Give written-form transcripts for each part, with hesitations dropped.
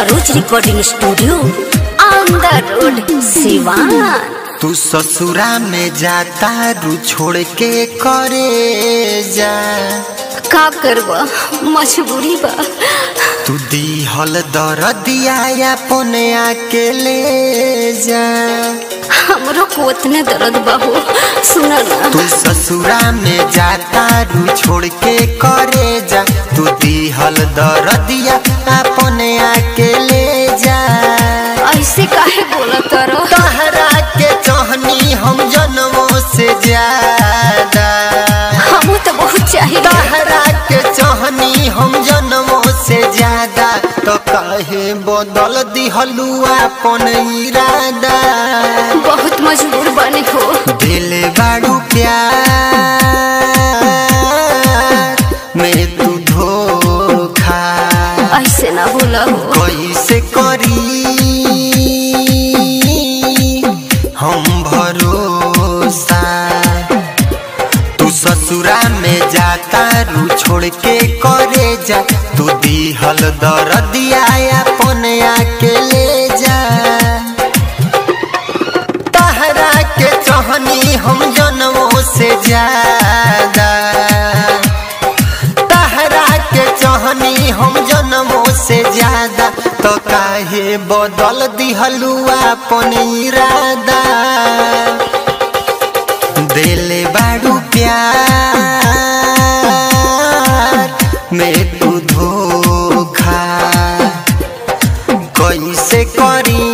Saroj recording studio on the road Siwan. तू ससुरा में जाता रू छोड़ के करे जा का करबा मजबूरी बा। तू दीहल दरदिया अपन अकेले जा हमरो को उतने दर्द बाहू सुना ना। तू ससुरा में जाता रू छोड़ के करे जा तू दीहल दरदिया अपन अकेले जा। ऐसे काहे बोला तारा? तहरा के चाहनी हम जन्मों से ज्यादा हम तो बहुत चाहिए। तहरा के चाहनी हम जन्मों से ज्यादा तो काहे बदल दिहलू अपन इरादा। बहुत मजबूर बने हो। दिल बाड़ू प्यार में तू धोखा ऐसे ना बोला हो। कैसे करी हम भरोसा। तू ससुरा में जाता रू छोड़ के करे जा तू दीहल दरदिया अपन अकेले जा। तहरा के चाहनी हम जन्मों से ज्यादा तहरा के चाहनी हम जन्मों से ज्यादा तो काहे बदल दिहलू अपन इरादा। दिल बाड़ू प्यार में तू धोखा कैसे करी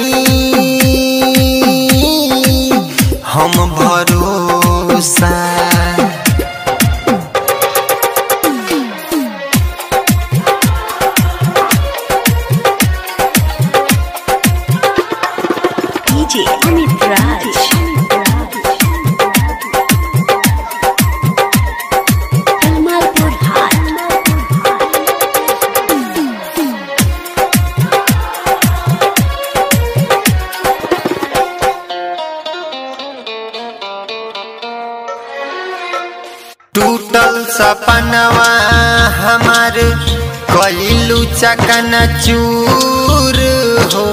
हम भरोसा। डीजे अमित राज कलमालपुर हाट। टूटल सपनवा हमार कइलू चकनाचूर हो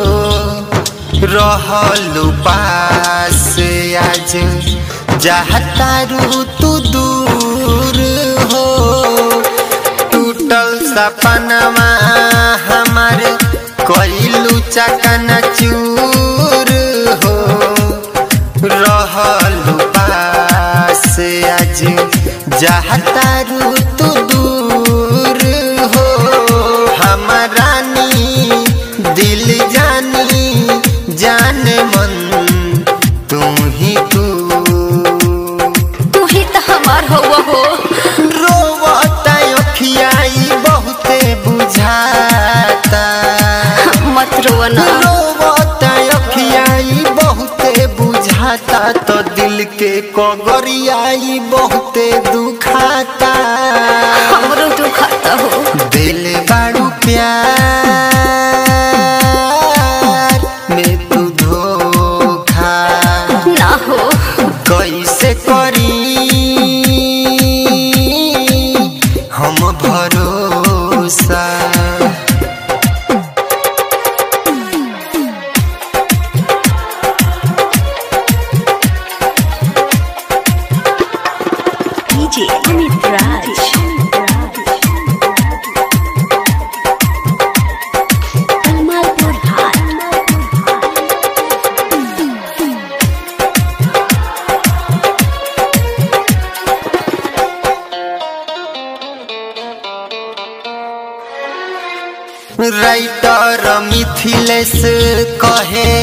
रहलू पास आज जाता रू तू दूर हो। टूटल सपनवा हमार कइलू चकनाचूर हो रहलू पास आज जाता रू तू दूर हो। हमारानी दिल जानी जान मन तू ही तो हमार हुआ हो। रोवता अखियाई बहुते बुझाता मत रोना। रोवता अखियाई बहुते बुझाता तो दिल के कगरियाई बहुते दुखाता। हमरो दुखाता हो। दिल बाड़ू प्यार में तू धोखा ना हो। कैसे करी हम भरोसा। डीजे अमित राज कलमालपुर हाट। राइटर मिथिलेश कहे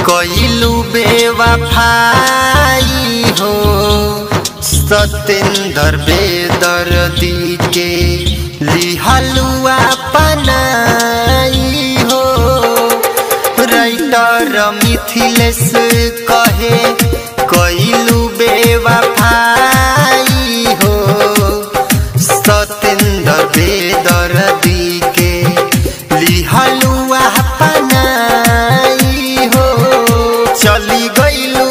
कइलू बेवफाई हो सतेंद्र बेदर्दी के लिहलू अपनाई हो। राइटर मिथिलेश कहे कइलू बेवफाई हो सतेंद्र बेदर्दी के लिहलू अपनाई हो। चली गइलू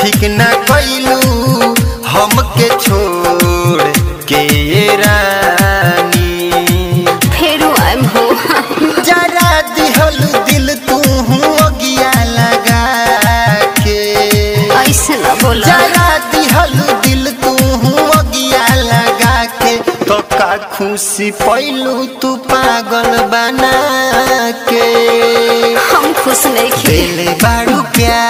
ठीक ना कइलू हमके छोड़ के रानी। फेरू आइम हो। जरा दिह खुशी पैलू तू पागल बना के। हम खुश नहीं खे दिल बारू प्यार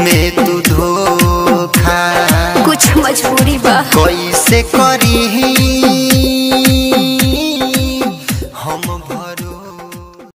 में तू धोखा। कुछ मजबूरी बा कैसे